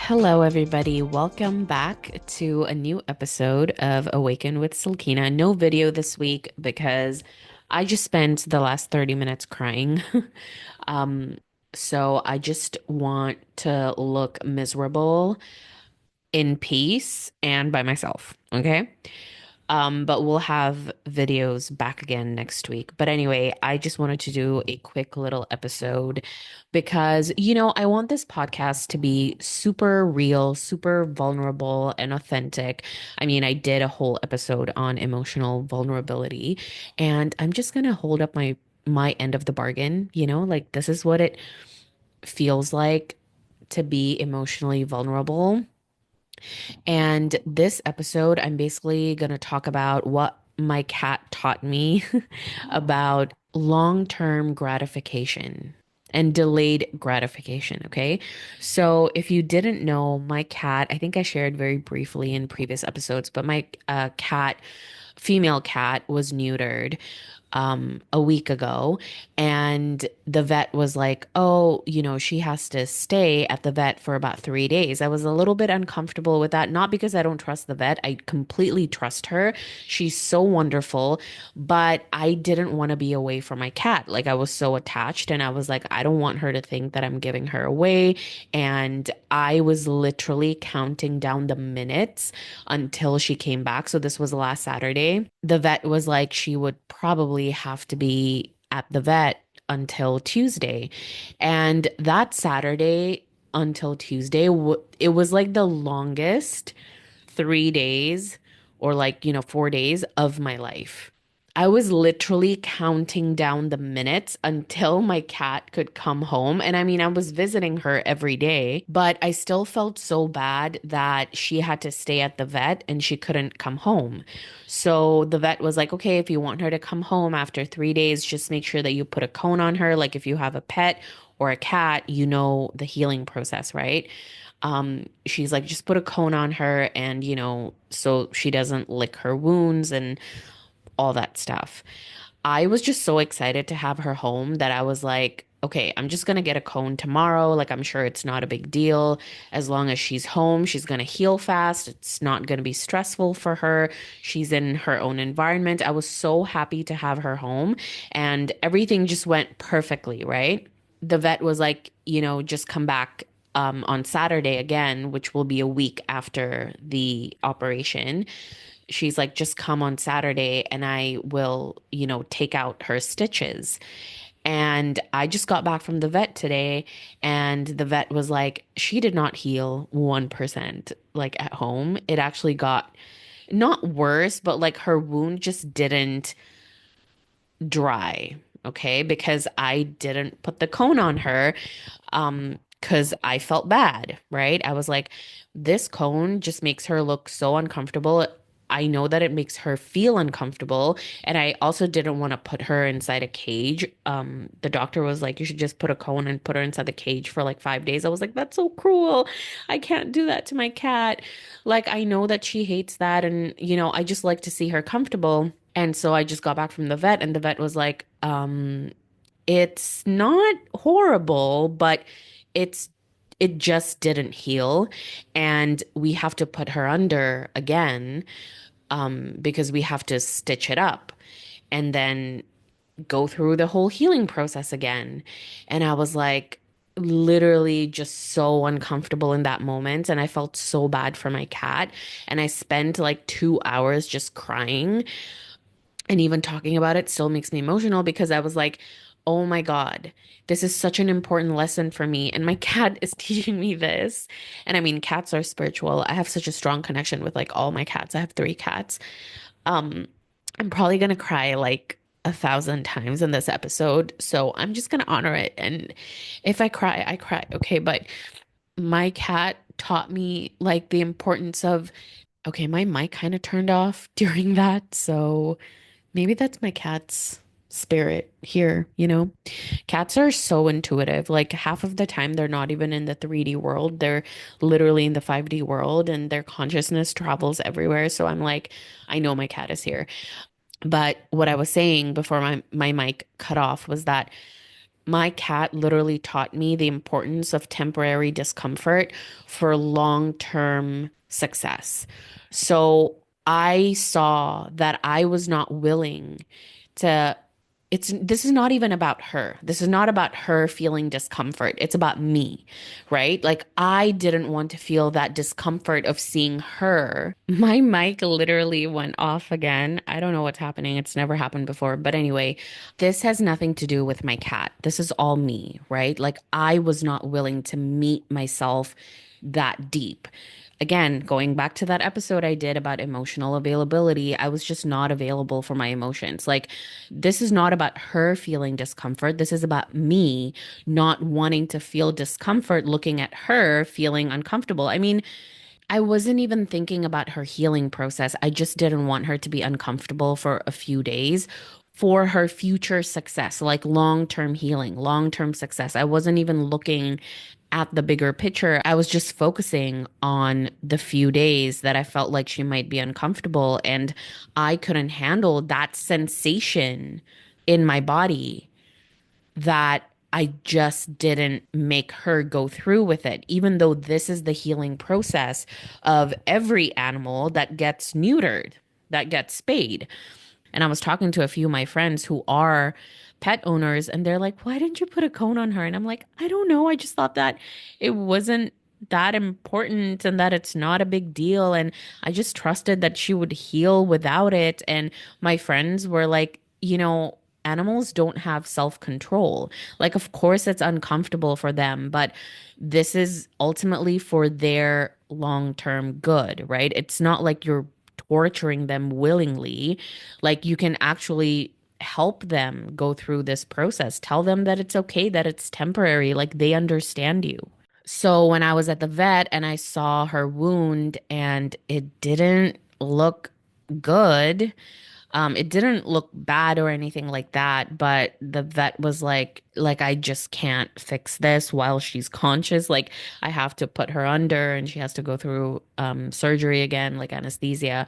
Hello, everybody. Welcome back to a new episode of Awaken with Silkina. No video this week because I just spent the last 30 minutes crying. Um, so I just want to look miserable in peace and by myself. Okay. But we'll have videos back again next week. But anyway, I just wanted to do a quick little episode because, I want this podcast to be super real, super vulnerable and authentic. I mean, I did a whole episode on emotional vulnerability, and I'm just gonna hold up my end of the bargain, like this is what it feels like to be emotionally vulnerable. And this episode, I'm basically going to talk about what my cat taught me about long-term gratification and delayed gratification. Okay. So if you didn't know, my cat, I think I shared very briefly in previous episodes, but my female cat was neutered a week ago, and the vet was like, oh, she has to stay at the vet for about 3 days. I was a little bit uncomfortable with that, not because I don't trust the vet. I completely trust her. She's so wonderful, but I didn't want to be away from my cat. Like, I was so attached, and I was like, I don't want her to think that I'm giving her away. And I was literally counting down the minutes until she came back. So this was last Saturday. The vet was like, she would probably have to be at the vet until Tuesday. And that Saturday until Tuesday, it was like the longest 3 days or like, 4 days of my life. I was literally counting down the minutes until my cat could come home. And I mean, I was visiting her every day, but I still felt so bad that she had to stay at the vet and she couldn't come home. So the vet was like, okay, if you want her to come home after 3 days, just make sure that you put a cone on her. Like if you have a pet or a cat, you know the healing process, right? She's like, just put a cone on her and, so she doesn't lick her wounds and all that stuff. I was just so excited to have her home that I was like, okay, I'm just gonna get a cone tomorrow. Like, I'm sure it's not a big deal. As long as she's home, she's gonna heal fast. It's not gonna be stressful for her. She's in her own environment. I was so happy to have her home, and everything just went perfectly, right? The vet was like, just come back on Saturday again, which will be a week after the operation. She's like, just come on Saturday and I will, take out her stitches. And I just got back from the vet today, and the vet was like, she did not heal 1% like at home. It actually got not worse, but like her wound just didn't dry. Okay. Because I didn't put the cone on her. Because I felt bad, right? I was like, this cone just makes her look so uncomfortable. I know that it makes her feel uncomfortable. And I also didn't want to put her inside a cage. The doctor was like, you should just put a cone and put her inside the cage for like 5 days. I was like, that's so cruel. I can't do that to my cat. Like, I know that she hates that. And, I just like to see her comfortable. And so I just got back from the vet, and the vet was like, it's not horrible, but it's it just didn't heal, and we have to put her under again, because we have to stitch it up and then go through the whole healing process again. And I was like literally just so uncomfortable in that moment, and I felt so bad for my cat, and I spent like 2 hours just crying, and even talking about it still makes me emotional because I was like, oh my God, this is such an important lesson for me. And my cat is teaching me this. And I mean, cats are spiritual. I have such a strong connection with like all my cats. I have three cats. Um, I'm probably gonna cry like 1,000 times in this episode. So I'm just gonna honor it. And if I cry, I cry. Okay. But my cat taught me like the importance of, okay, my mic kind of turned off during that. So maybe that's my cat's spirit here. Cats are so intuitive. Like half of the time, they're not even in the 3D world. They're literally in the 5D world, and their consciousness travels everywhere. So I'm like, I know my cat is here. But what I was saying before my mic cut off was that My cat literally taught me the importance of temporary discomfort for long-term success. So I saw that I was not willing to this is not even about her. This is not about her feeling discomfort. It's about me, right? Like I didn't want to feel that discomfort of seeing her. My mic literally went off again. I don't know what's happening. It's never happened before. But anyway, this has nothing to do with my cat. This is all me, right? Like I was not willing to meet myself that deep. Again, going back to that episode I did about emotional availability, I was just not available for my emotions. Like, this is not about her feeling discomfort. This is about me not wanting to feel discomfort looking at her feeling uncomfortable. I mean, I wasn't even thinking about her healing process. I just didn't want her to be uncomfortable for a few days for her future success, like long-term healing, long-term success. I wasn't even looking at the bigger picture. I was just focusing on the few days that I felt like she might be uncomfortable, and I couldn't handle that sensation in my body that I just didn't make her go through with it, even though this is the healing process of every animal that gets neutered, that gets spayed. And I was talking to a few of my friends who are pet owners, and they're like, why didn't you put a cone on her? And I'm like, I don't know. I just thought that it wasn't that important and that it's not a big deal. And I just trusted that she would heal without it. And my friends were like, animals don't have self-control. Like, of course, it's uncomfortable for them, but this is ultimately for their long-term good, right? It's not like you're torturing them willingly. Like you can actually help them go through this process. Tell them that it's okay, that it's temporary, like they understand you. So when I was at the vet and I saw her wound and it didn't look good, it didn't look bad or anything like that, but the vet was like I just can't fix this while she's conscious. Like I have to put her under and she has to go through surgery again, like anesthesia.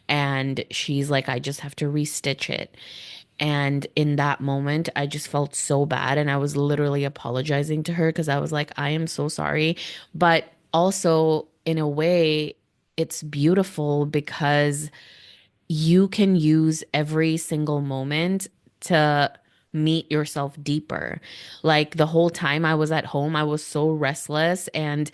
And she's like, I just have to restitch it. And in that moment, I just felt so bad. And I was literally apologizing to her because I was like, I am so sorry. But also, in a way, it's beautiful because you can use every single moment to meet yourself deeper. Like the whole time I was at home, I was so restless and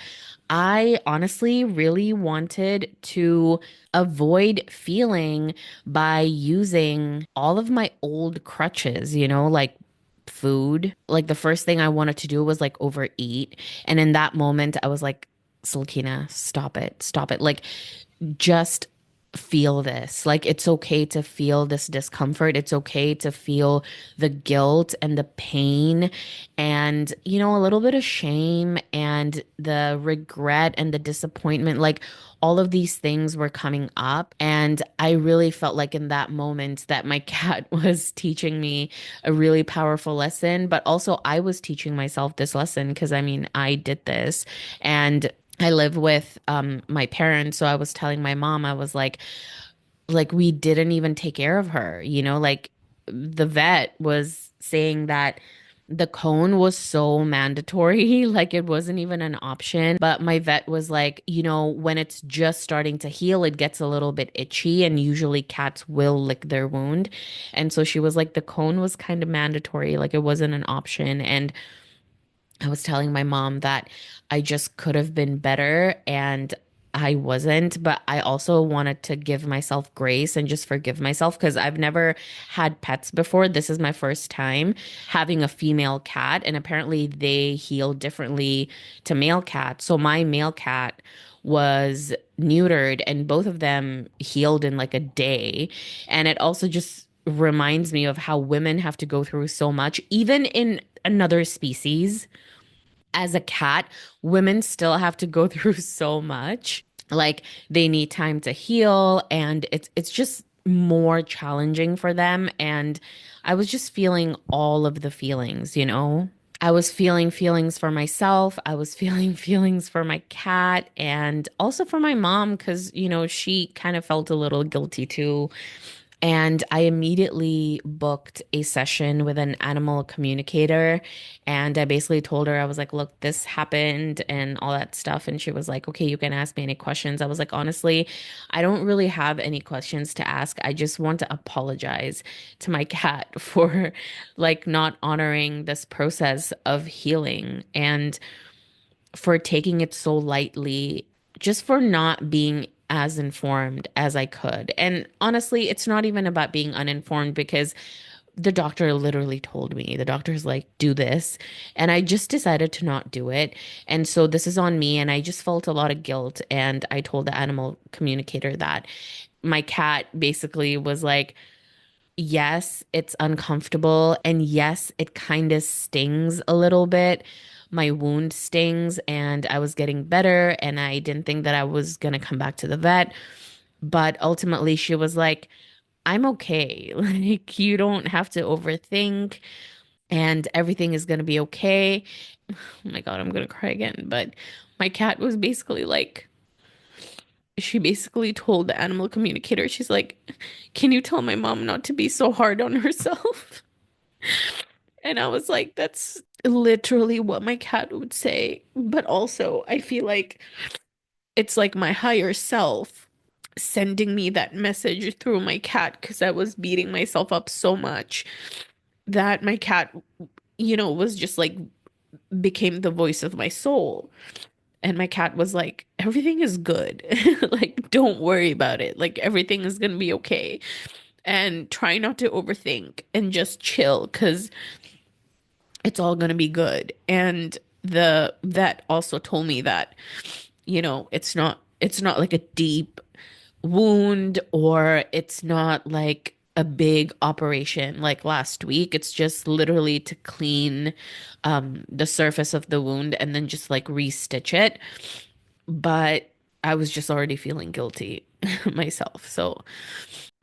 I honestly really wanted to avoid feeling by using all of my old crutches, like food. Like the first thing I wanted to do was like overeat. And in that moment, I was like, Sulkina, stop it, stop it. Like just feel this. Like, it's okay to feel this discomfort. It's okay to feel the guilt and the pain and, a little bit of shame and the regret and the disappointment. Like, all of these things were coming up. And I really felt like in that moment that my cat was teaching me a really powerful lesson. But also, I was teaching myself this lesson because I mean, I did this. And I live with my parents, so I was telling my mom, I was like we didn't even take care of her, like the vet was saying that the cone was so mandatory, like it wasn't even an option. But my vet was like, when it's just starting to heal, it gets a little bit itchy, and usually cats will lick their wound. And so she was like, the cone was kind of mandatory, like it wasn't an option. And I was telling my mom that I just could have been better and I wasn't, but I also wanted to give myself grace and just forgive myself because I've never had pets before. This is my first time having a female cat, and apparently they heal differently to male cats. So my male cat was neutered and both of them healed in like a day. And it also just reminds me of how women have to go through so much, even in another species as a cat, women still have to go through so much. Like they need time to heal and it's just more challenging for them. And I was just feeling all of the feelings. I was feeling feelings for myself. I was feeling feelings for my cat and also for my mom because, she kind of felt a little guilty too. And I immediately booked a session with an animal communicator. And I basically told her, I was like, look, this happened and all that stuff. And she was like, okay, you can ask me any questions. I was like, honestly, I don't really have any questions to ask. I just want to apologize to my cat for like not honoring this process of healing and for taking it so lightly, just for not being as informed as I could. And honestly, it's not even about being uninformed because the doctor literally told me, the doctor's like, do this. And I just decided to not do it. And so this is on me. And I just felt a lot of guilt. And I told the animal communicator that my cat basically was like, yes, it's uncomfortable. And yes, it kind of stings a little bit. My wound stings, and I was getting better. And I didn't think that I was going to come back to the vet. But ultimately, she was like, I'm okay. Like, you don't have to overthink, and everything is going to be okay. Oh my God, I'm going to cry again. But my cat was basically like, she basically told the animal communicator, she's like, can you tell my mom not to be so hard on herself? And I was like, that's literally what my cat would say. But also, I feel like it's like my higher self sending me that message through my cat because I was beating myself up so much that my cat, was just like became the voice of my soul. And my cat was like, everything is good. Like, don't worry about it. Like, everything is going to be okay. And try not to overthink and just chill because it's all going to be good. And the vet also told me that, it's not like a deep wound or it's not like a big operation like last week. It's just literally to clean the surface of the wound and then just like re-stitch it. But I was just already feeling guilty myself. So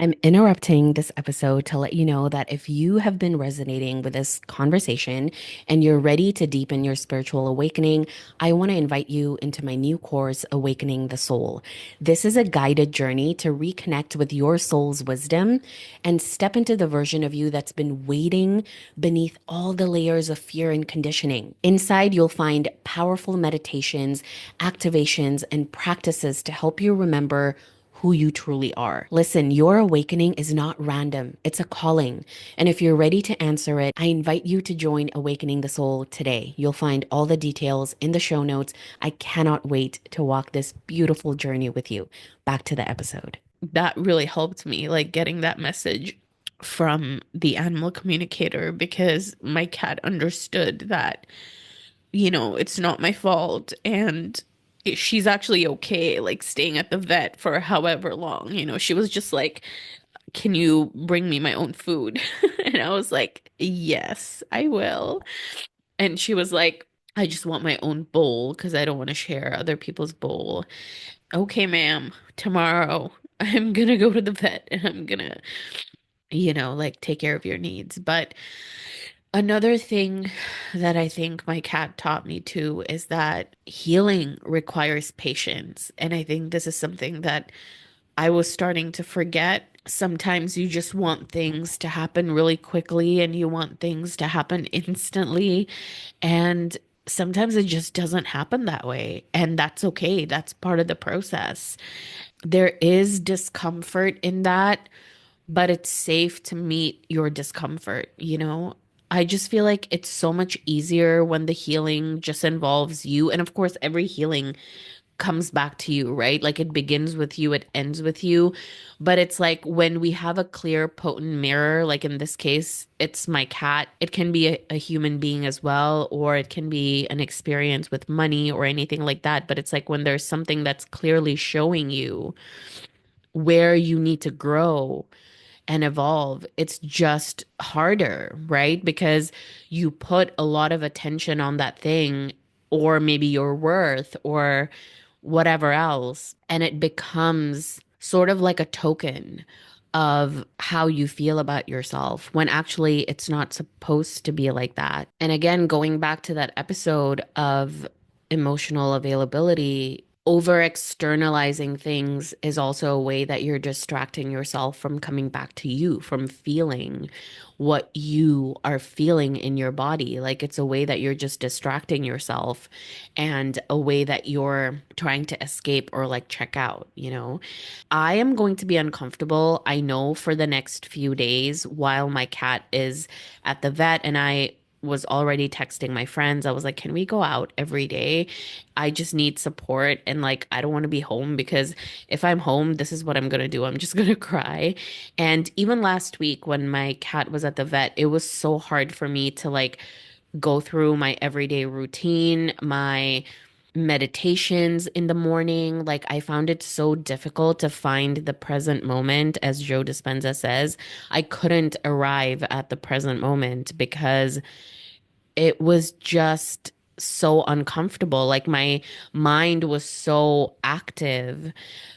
I'm interrupting this episode to let you know that if you have been resonating with this conversation and you're ready to deepen your spiritual awakening, I want to invite you into my new course, Awakening the Soul. This is a guided journey to reconnect with your soul's wisdom and step into the version of you that's been waiting beneath all the layers of fear and conditioning. Inside, you'll find powerful meditations, activations, and practices to help you remember who you truly are. Listen, your awakening is not random. It's a calling. And if you're ready to answer it, I invite you to join Awakening the Soul today. You'll find all the details in the show notes. I cannot wait to walk this beautiful journey with you. Back to the episode. That really helped me, like getting that message from the animal communicator because my cat understood that it's not my fault. And she's actually okay, like staying at the vet for however long. She was just like, can you bring me my own food? And I was like, yes, I will. And she was like, I just want my own bowl because I don't want to share other people's bowl. Okay, ma'am, tomorrow I'm gonna go to the vet and I'm gonna, like take care of your needs. But another thing that I think my cat taught me too is that healing requires patience. And I think this is something that I was starting to forget. Sometimes you just want things to happen really quickly and you want things to happen instantly. And sometimes it just doesn't happen that way. And that's okay. That's part of the process. There is discomfort in that, but it's safe to meet your discomfort. I just feel like it's so much easier when the healing just involves you. And of course, every healing comes back to you, right? Like it begins with you, it ends with you. But it's like when we have a clear, potent mirror, like in this case, it's my cat. It can be a human being as well, or it can be an experience with money or anything like that. But it's like when there's something that's clearly showing you where you need to grow and evolve, it's just harder, right? Because you put a lot of attention on that thing, or maybe your worth, or whatever else, and it becomes sort of like a token of how you feel about yourself when actually it's not supposed to be like that. And again, going back to that episode of emotional availability, over externalizing things is also a way that you're distracting yourself from coming back to you, from feeling what you are feeling in your body. Like it's a way that you're just distracting yourself and a way that you're trying to escape or like check out, you know? I am going to be uncomfortable, I know, for the next few days while my cat is at the vet. And I was already texting my friends. I was like, can we go out every day? I just need support. And like, I don't want to be home because if I'm home, this is what I'm going to do. I'm just going to cry. And even last week when my cat was at the vet, it was so hard for me to like go through my everyday routine, my meditations in the morning. Like I found it so difficult to find the present moment, as Joe Dispenza says. I couldn't arrive at the present moment because it was just so uncomfortable. Like my mind was so active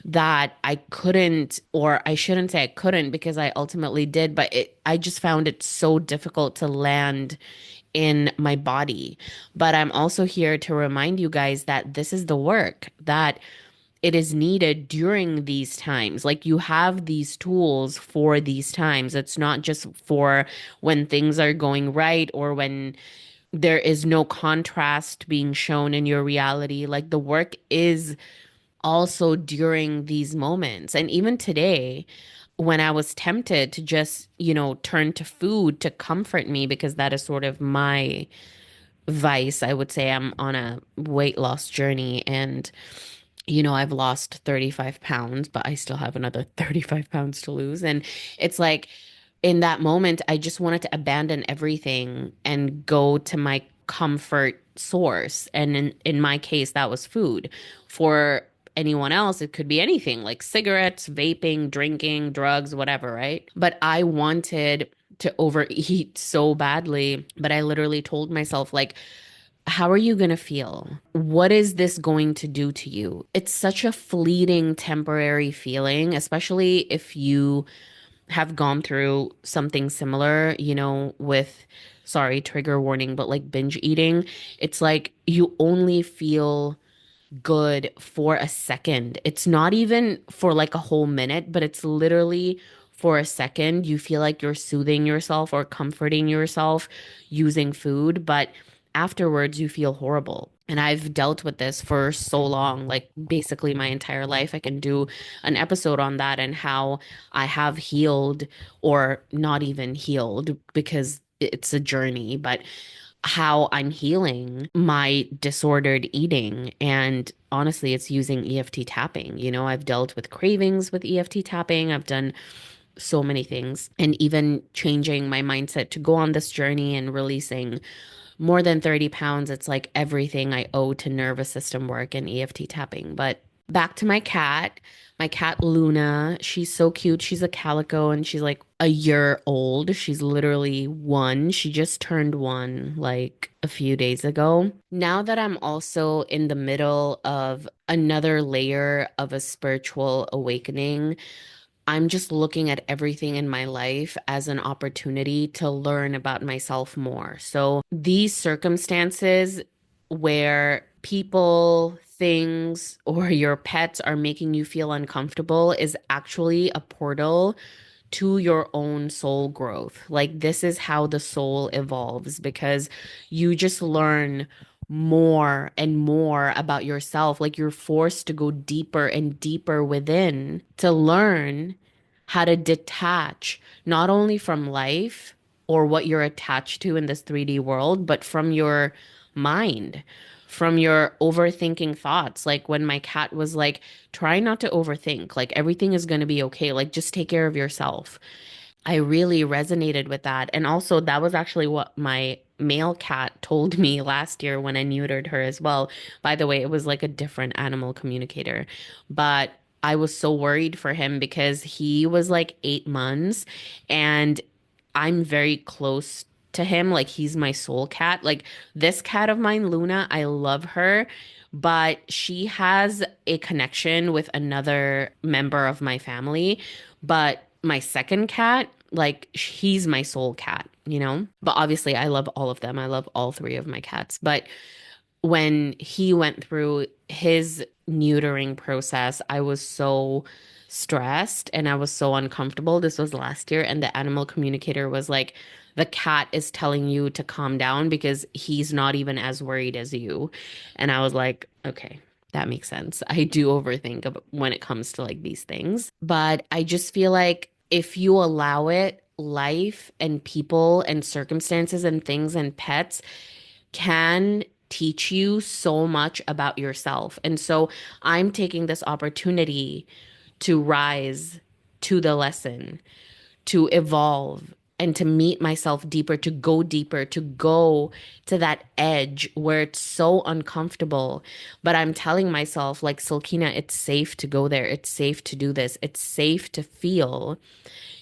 that I couldn't, or I shouldn't say I couldn't because I ultimately did, but I just found it so difficult to land in my body. But I'm also here to remind you guys that this is the work that it is needed during these times. Like you have these tools for these times. It's not just for when things are going right or when there is no contrast being shown in your reality. Like the work is also during these moments. And even today, when I was tempted to just, turn to food to comfort me, because that is sort of my vice, I would say I'm on a weight loss journey and I've lost 35 pounds, but I still have another 35 pounds to lose. And it's like in that moment, I just wanted to abandon everything and go to my comfort source. And in my case, that was food. For anyone else, it could be anything like cigarettes, vaping, drinking, drugs, whatever, right? But I wanted to overeat so badly, but I literally told myself, like, how are you going to feel? What is this going to do to you? It's such a fleeting, temporary feeling, especially if you have gone through something similar, with, sorry, trigger warning, but like binge eating. It's like you only feel good for a second. It's not even for like a whole minute, but it's literally for a second. You feel like you're soothing yourself or comforting yourself using food, but afterwards you feel horrible. And I've dealt with this for so long, like basically my entire life. I can do an episode on that and how I have healed or not even healed because it's a journey, but how I'm healing my disordered eating. And honestly, it's using EFT tapping. I've dealt with cravings with EFT tapping. I've done so many things, and even changing my mindset to go on this journey and releasing more than 30 pounds. It's like everything I owe to nervous system work and EFT tapping. But back to my cat Luna. She's so cute. She's a calico and she's like a year old. She's literally one. She just turned one like a few days ago. Now that I'm also in the middle of another layer of a spiritual awakening, I'm just looking at everything in my life as an opportunity to learn about myself more. So these circumstances where people, things, or your pets are making you feel uncomfortable is actually a portal to your own soul growth. Like this is how the soul evolves because you just learn more and more about yourself. Like you're forced to go deeper and deeper within to learn how to detach not only from life or what you're attached to in this 3D world, but from your mind, from your overthinking thoughts. Like when my cat was like, try not to overthink, like everything is going to be okay, like just take care of yourself. I really resonated with that. And also, that was actually what my male cat told me last year when I neutered her as well. By the way, it was like a different animal communicator. But I was so worried for him because he was like 8 months and I'm very close to him. Like, he's my soul cat. Like, this cat of mine, Luna, I love her. But she has a connection with another member of my family. But my second cat, like he's my soul cat, you know? But obviously I love all of them. I love all three of my cats. But when he went through his neutering process, I was so stressed and I was so uncomfortable. This was last year, and the animal communicator was like, the cat is telling you to calm down because he's not even as worried as you. And I was like, okay, that makes sense. I do overthink when it comes to like these things. But I just feel like if you allow it, life and people and circumstances and things and pets can teach you so much about yourself. And so I'm taking this opportunity to rise to the lesson, to evolve, and to meet myself deeper, to go to that edge where it's so uncomfortable. But I'm telling myself, like, Silkina, it's safe to go there. It's safe to do this. It's safe to feel.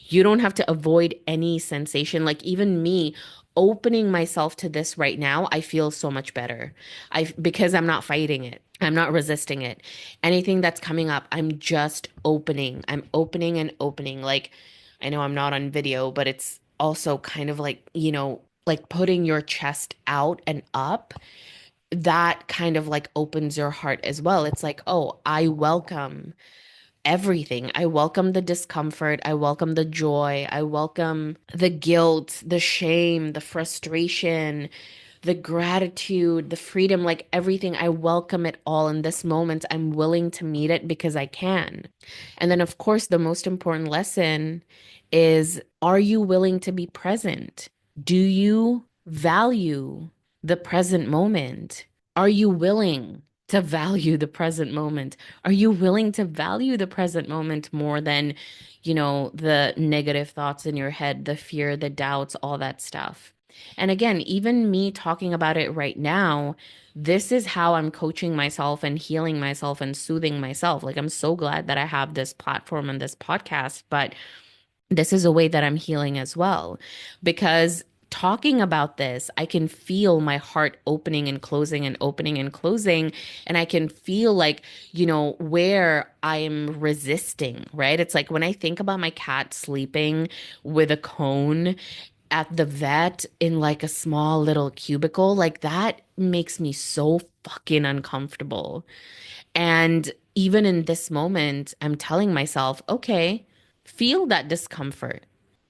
You don't have to avoid any sensation. Like even me opening myself to this right now, I feel so much better. I because I'm not fighting it. I'm not resisting it. Anything that's coming up, I'm just opening. I'm opening and opening. Like I know I'm not on video, but it's also kind of like, like putting your chest out and up. That kind of like opens your heart as well. It's like, oh, I welcome everything. I welcome the discomfort. I welcome the joy. I welcome the guilt, the shame, the frustration, the gratitude, the freedom, like everything. I welcome it all in this moment. I'm willing to meet it because I can. And then, of course, the most important lesson is, are you willing to be present? Do you value the present moment? Are you willing to value the present moment? Are you willing to value the present moment more than, the negative thoughts in your head, the fear, the doubts, all that stuff? And again, even me talking about it right now, this is how I'm coaching myself and healing myself and soothing myself. Like, I'm so glad that I have this platform and this podcast, but this is a way that I'm healing as well. Because talking about this, I can feel my heart opening and closing and opening and closing. And I can feel like, where I'm resisting, right? It's like when I think about my cat sleeping with a cone at the vet in like a small little cubicle, like that makes me so fucking uncomfortable. And even in this moment, I'm telling myself, okay, feel that discomfort.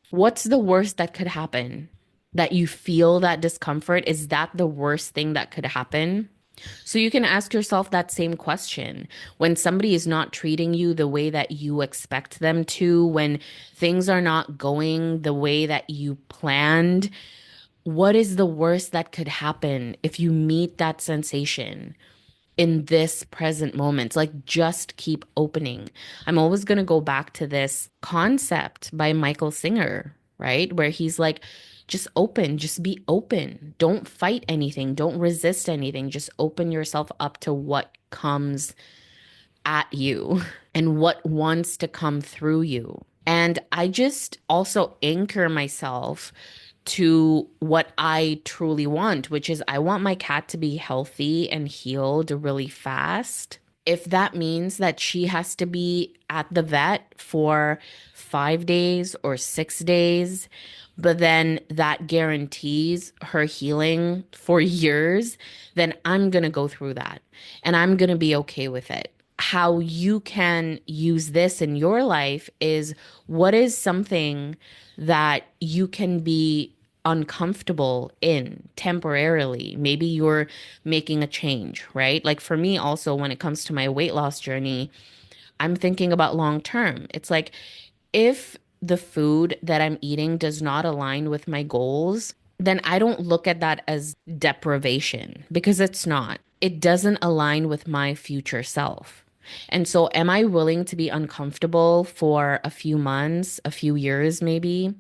What's the worst that could happen? That you feel that discomfort? Is that the worst thing that could happen? So you can ask yourself that same question. When somebody is not treating you the way that you expect them to, when things are not going the way that you planned, what is the worst that could happen if you meet that sensation in this present moment? Like, just keep opening. I'm always going to go back to this concept by Michael Singer, right? Where he's like, just open, just be open. Don't fight anything, don't resist anything. Just open yourself up to what comes at you and what wants to come through you. And I just also anchor myself to what I truly want, which is I want my cat to be healthy and healed really fast. If that means that she has to be at the vet for 5 days or 6 days, but then that guarantees her healing for years, then I'm going to go through that and I'm going to be okay with it. How you can use this in your life is, what is something that you can be uncomfortable in temporarily? Maybe you're making a change, right? Like for me, also, when it comes to my weight loss journey, I'm thinking about long term. It's like, if the food that I'm eating does not align with my goals, then I don't look at that as deprivation because it's not. It doesn't align with my future self. And so, am I willing to be uncomfortable for a few months, a few years, maybe?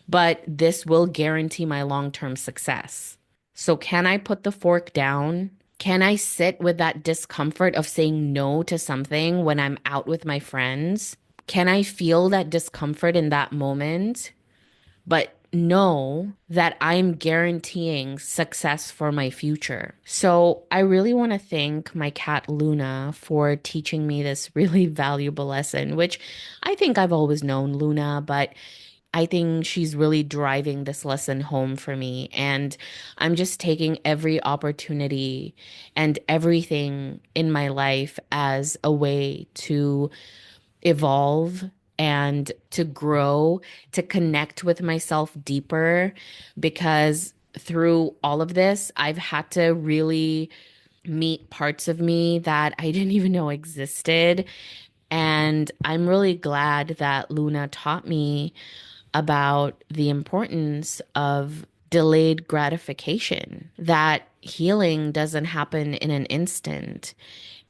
But this will guarantee my long-term success. So, can I put the fork down? Can I sit with that discomfort of saying no to something when I'm out with my friends? Can I feel that discomfort in that moment, but know that I'm guaranteeing success for my future? So I really want to thank my cat Luna for teaching me this really valuable lesson, which I think I've always known Luna, but I think she's really driving this lesson home for me. And I'm just taking every opportunity and everything in my life as a way to evolve and to grow, to connect with myself deeper. Because through all of this, I've had to really meet parts of me that I didn't even know existed. And I'm really glad that Luna taught me about the importance of delayed gratification, that healing doesn't happen in an instant.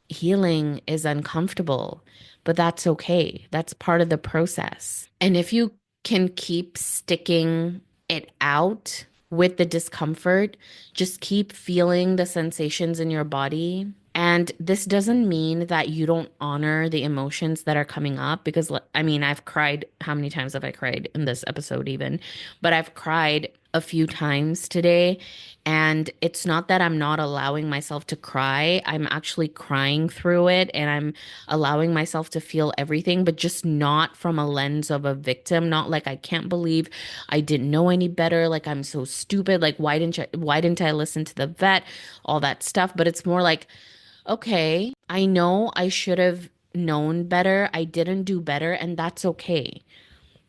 Healing is uncomfortable, but that's okay. That's part of the process. And if you can keep sticking it out with the discomfort, just keep feeling the sensations in your body. And this doesn't mean that you don't honor the emotions that are coming up because, I mean, I've cried. How many times have I cried in this episode, even? But I've cried a few times today. And it's not that I'm not allowing myself to cry. I'm actually crying through it and I'm allowing myself to feel everything, but just not from a lens of a victim, not like I can't believe I didn't know any better, like I'm so stupid, like why didn't I listen to the vet, all that stuff, but it's more like, okay, I know I should have known better. I didn't do better, and that's okay.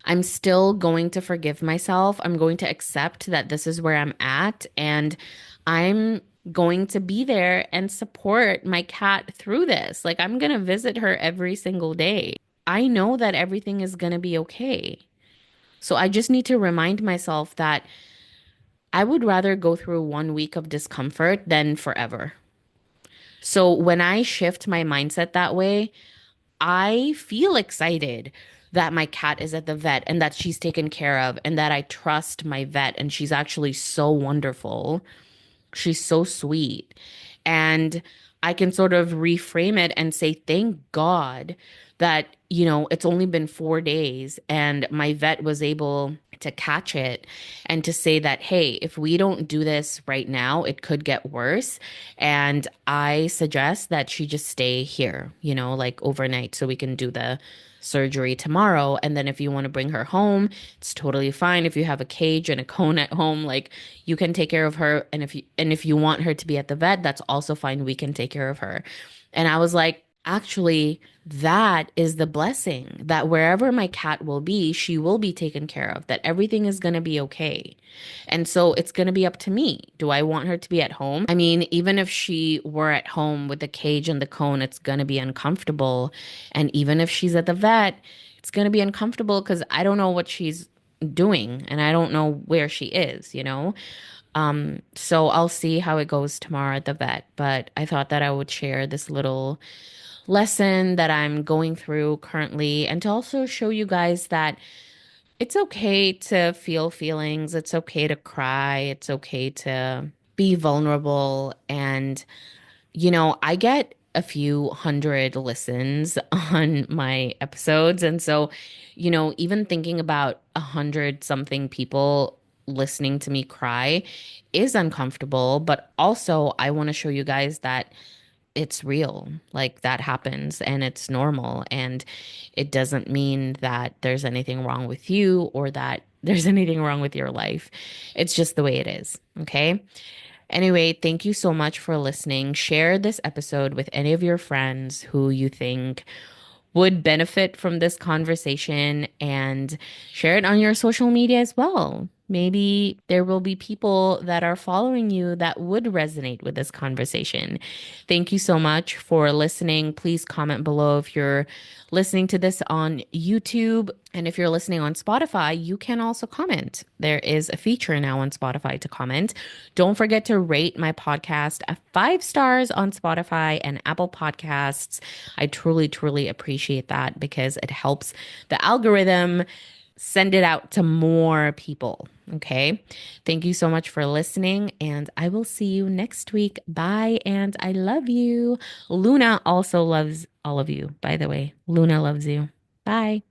I'm still going to forgive myself. I'm going to accept that this is where I'm at, and I'm going to be there and support my cat through this. Like, I'm going to visit her every single day. I know that everything is going to be okay. So I just need to remind myself that I would rather go through 1 week of discomfort than forever. So when I shift my mindset that way, I feel excited that my cat is at the vet and that she's taken care of and that I trust my vet and she's actually so wonderful. She's so sweet. And I can sort of reframe it and say, thank God that, it's only been 4 days and my vet was able to catch it and to say that, hey, if we don't do this right now, it could get worse. And I suggest that she just stay here, like overnight so we can do the surgery tomorrow. And then if you want to bring her home, it's totally fine. If you have a cage and a cone at home, like you can take care of her. And if you want her to be at the vet, that's also fine. We can take care of her. And I was like, actually, that is the blessing that wherever my cat will be, she will be taken care of, that everything is going to be okay. And so it's going to be up to me. Do I want her to be at home? I mean, even if she were at home with the cage and the cone, it's going to be uncomfortable. And even if she's at the vet, it's going to be uncomfortable because I don't know what she's doing and I don't know where she is. So I'll see how it goes tomorrow at the vet. But I thought that I would share this little lesson that I'm going through currently and to also show you guys that it's okay to feel feelings. It's okay to cry. It's okay to be vulnerable. And, I get a few hundred listens on my episodes. And so, even thinking about 100 something people listening to me cry is uncomfortable. But also, I want to show you guys that it's real. Like that happens and it's normal. And it doesn't mean that there's anything wrong with you or that there's anything wrong with your life. It's just the way it is. Okay. Anyway, thank you so much for listening. Share this episode with any of your friends who you think would benefit from this conversation and share it on your social media as well. Maybe there will be people that are following you that would resonate with this conversation. Thank you so much for listening. Please comment below if you're listening to this on YouTube. And if you're listening on Spotify, you can also comment. There is a feature now on Spotify to comment. Don't forget to rate my podcast 5 stars on Spotify and Apple Podcasts. I truly, truly appreciate that because it helps the algorithm send it out to more people. Okay. Thank you so much for listening, and I will see you next week. Bye. And I love you. Luna also loves all of you, by the way. Luna loves you. Bye.